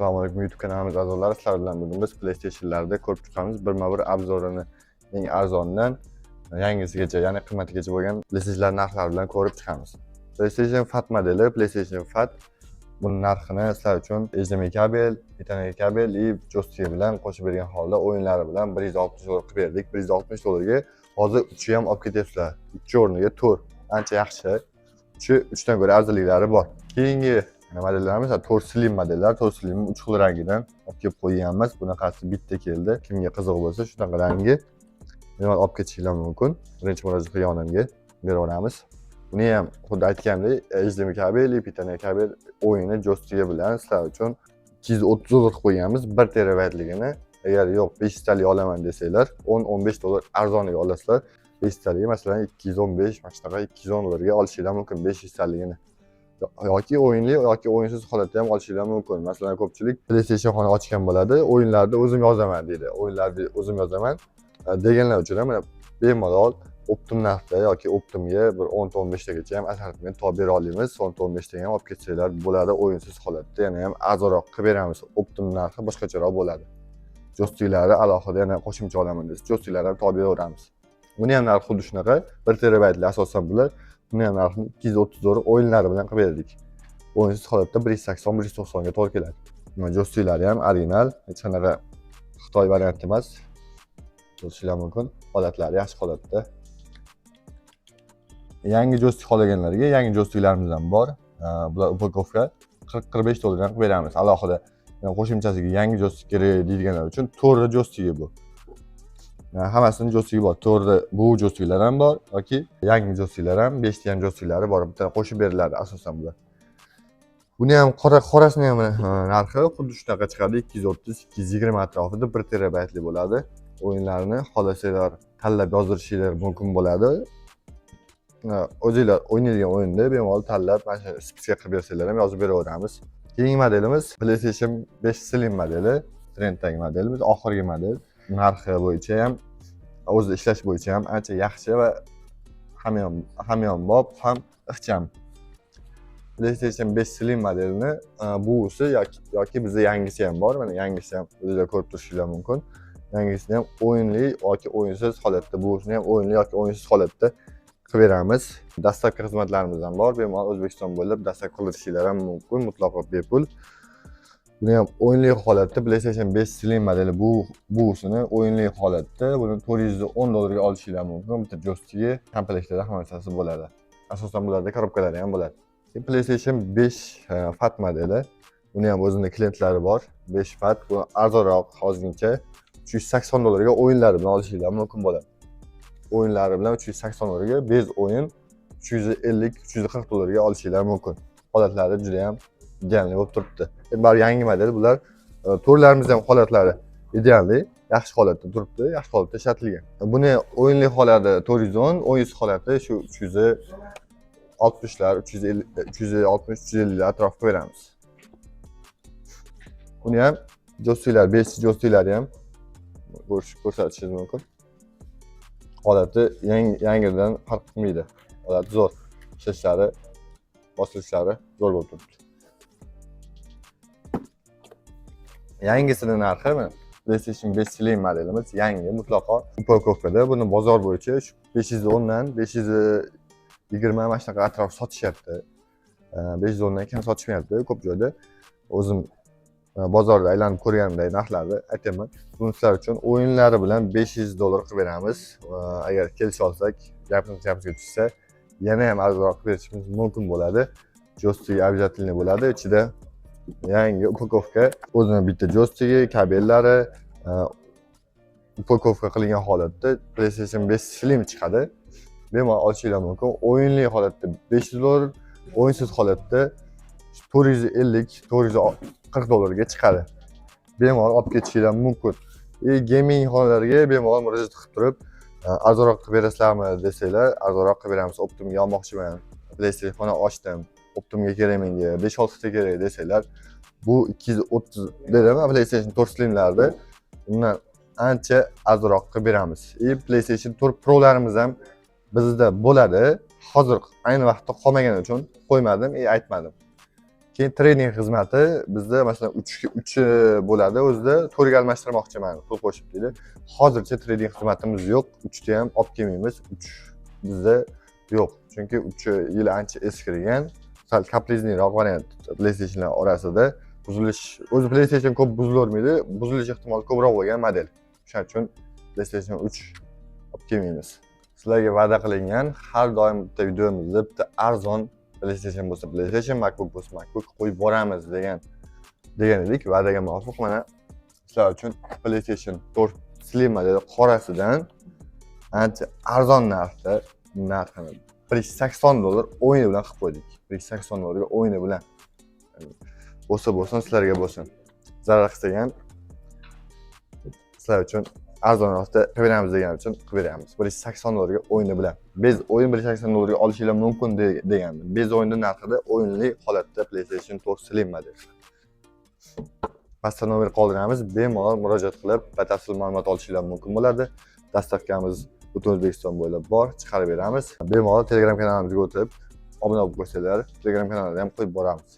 Assalomu alaykum YouTube kanalimiz a'zolari, sizlar bilan bugun biz PlayStation'larda ko'rib chiqamiz. Birma-bir obzorini eng arzonidan yangisigacha, ya'ni qimmatigacha bo'lgan PlayStation'lar narxlari bilan ko'rib chiqamiz. PlayStation Fat modeli, PlayStation Fat buning narxini sizlar uchun HDMI kabel, Ethernet kabel va joystick bilan qo'shib bergan holda o'yinlari bilan $160 qilib berdik. $160 ga hozir 3 ham olib ketyapsizlar. 2 o'rniga 4. Ancha yaxshi. 3 dan ko'ra afzalliklari bor. Keyingi modellarimiz 4 slim modellar. 4 slim 3 xil rangidan olib kelib qo'yganmiz. Bunaqasi bitta keldi. Kimga qiziq bo'lsa, shunaqa rangi bemalol olib ketishingiz mumkin. Birinchi murojaat qilganimga beraveramiz. Buni ham xuddi aytgandek, HDMI kabel, Ethernet kabel o'yini joystick bilan sizlar uchun $230 qilib qo'yganmiz. 1 terabaytligini. Agar yo'q 500 talik olaman desanglar, $10-15 arzoniga olasizlar. 500 talik masalan 215, mana shunaqa $210 ga olishingiz mumkin 500 taligini. Yoki o'yinli yoki o'yinsiz holatda ham olishingiz mumkin. Masalan, ko'pchilik PlayStation xona ochgan bo'ladi, o'yinlarda o'zim yozaman deydi. O'yinlarda o'zim yozaman deganlar uchun ham mana bemalol Optim narxda yoki Optimga bir 10-15 tagacha ham assortiment topib bera olamiz. 10-15 taga ham olib ketsanglar bo'ladi, o'yinsiz holatda yana ham arzonroq qilib beramiz. Optim narxi boshqacharoq bo'ladi. Joysticklari alohida yana qo'shimcha olaman desa, joysticklarni ham topib beraveramiz. Buni ham narxi xuddi shunaqa 1 terabaytli asosan bular. Buni ham narxini $230 o'yinlari bilan qilib berdik. O'yinsiz holatda 180-190 ga to'g'ri keladi. Joysticklari ham original, hech qanaqa Xitoy varianti emas. Ko'rishingiz mumkin. Holatlari yaxshi holatda. Yangi joystick xohlaganlarga yangi joysticklarimiz ham bor. Bular upakovka $40-45 dan qilib beramiz. Alohida qo'shimchasiga yangi joystick kerak deydiganlar uchun to'g'ri joysticki bu. Hammasining joysticki bor. To'g'ri bu joysticklar ham bor yoki yangi joysticklar ham 5 ta ham joysticklari bor. Bitta qo'shib beriladi asosan bular. Buni ham qorasini ham narxi xuddi shunaqa chiqadi. 230-220 atrofida 1 terabaytli bo'ladi. O'yinlarni xohlasanglar tanlab yozdirishingiz mumkin bo'ladi. O'zingizlar o'ynaydigan o'yinda bemalol tanlab mana shu spiska qilib bersanglar ham yozib beraveramiz. Keyingi modelimiz PlayStation 5 Slim modeli, trenddagi modelimiz, oxirgi model. Narxi bo'yicha ham, o'zi ishlash bo'yicha ham ancha yaxshi va hamyonbop ham ixcham. PlayStation 5 Slim modelini buvisi yoki bizda yangisi ham bor. Mana yangisi ham o'zingizlar ko'rib turishingiz mumkin. Yangisini ham o'yinli yoki o'yinsiz holatda, buvisini ham o'yinli yoki o'yinsiz holatda qilib beramiz. Dastlabki xizmatlarimiz ham bor. Bemalol O'zbekiston bo'ylab dastlab qilishingiz ham mumkin, mutlaqo bepul. Buni ham o'yinli holatda PlayStation 5 Slim modeli buvisini o'yinli holatda buni $410 ga olishingiz mumkin. Bitta joysticki, komplektida hamma narsasi bo'ladi. Asosan bularda korobkalari ham bo'ladi. PlayStation 5 Fat modeli. Buni ham o'zining klientlari bor. 5 Fat bu arzonroq hozirgacha $380 ga o'yinlari bilan olishingiz mumkin bo'ladi. O'yinlari bilan $380 ga, bez o'yin $350-$340 ga olishingiz mumkin. Holatlari juda ham idealniy bo'lib turibdi. Endi yangi model bular. To'rlarimiz ham holatlari idealniy, yaxshi holatda turibdi, yaxshi holatda ishlatilgan. Buni o'yinli holati 410, o'yinsiz holati shu 360lar, 350 atrofida beramiz. Buni ham joysticklar, 5 joysticklari ham ko'rsatishingiz mumkin. Holati yangidan farq qilmaydi. Holati zo'r. Ishlashlari, bosilishlari zo'r bo'lib turibdi. Yangisining narxi PlayStation 5 Slim modelimiz yangi mutlaqo upakovkada. Buni bozor bo'yicha 510 dan 520 mana shunaqa atrof sotishyapti. 510 dan kam sotishmayapti ko'p joyda. O'zim bozorda aylanib ko'rganimdagi narxlarni aytaman. Buni sizlar uchun o'yinlari bilan $500 qilib beramiz. Agar kelisha olsak, gapimizga tushsa, yana ham arzonroq qilib berishimiz mumkin bo'ladi. Joystick обязательно bo'ladi. Ichida yangi upakovka, o'zining bitta joysticki, kabellari, upakovka qilingan holatda PlayStation 5 Slim chiqadi. Bemalol olishingiz mumkin. O'yinli holatda $500, o'yinsiz holatda $450-$440 ga chiqadi. Bemalol olib ketishingiz mumkin. Gaming xonalarga bemalol murojaat qilib turib, arzonroq qilib berasizlarmi desanglar, arzonroq qilib beramiz. Optimga olmoqchiman, PlayStation xona ochdim, Optimga kerak menga 5-6 ta kerak desanglar, bu 230 dedim, PlayStation 4 Slimlarda undan ancha arzonroq qilib beramiz. PlayStation 4 Pro'larimiz ham bizda bo'ladi. Hozir ayni vaqtda qolmagani uchun qo'ymadim, aytmadim. Keyin trening xizmati bizda masalan 3 bo'ladi. O'zida to'rga almashtirmoqchiman, pul qo'shib deydi. Hozircha trening xizmatimiz yo'q. 3 ta ham olib kelmaymiz. 3 bizda yo'q. Chunki 3 yil ancha eskirgan, sal kaprizliroq variant PlayStationlar orasida buzilish, o'zi PlayStation ko'p buzilavermaydi, buzilish ehtimoli ko'proq bo'lgan model. Shuning uchun PlayStation 3 olib kelmaymiz. Sizlarga va'da qilingan har doim bitta videomizda bitta arzon PlayStation bo'lsa PlayStation, MacBook bo'lsa MacBook qo'yib boramiz degan edik. Va'daga muvofiq mana sizlar uchun PlayStation 4 Slim modeli qorasidan ancha arzon narxda, narxini $180 o'yini bilan qilib qo'ydik. $180 o'yini bilan. Bo'lsin sizlarga bo'lsin. Zarar qilgan sizlar uchun arzonroqda qilib beramiz degan uchun qilib beramiz. $180 o'yini bilan. Bez o'yin $180 olishinglar mumkin degandim. Bez o'yini narxida o'yinli holatda PlayStation 4 Slim model. Pastda nomer qoldiramiz. Bemalol murojaat qilib, batafsil ma'lumot olishinglar mumkin bo'ladi. Dastavkamiz butun O'zbekiston bo'ylab bor, chiqarib beramiz. Bemalol Telegram kanalimizga o'tib, obuna bo'lib qo'ysanglar, Telegram kanalida ham qo'yib boramiz.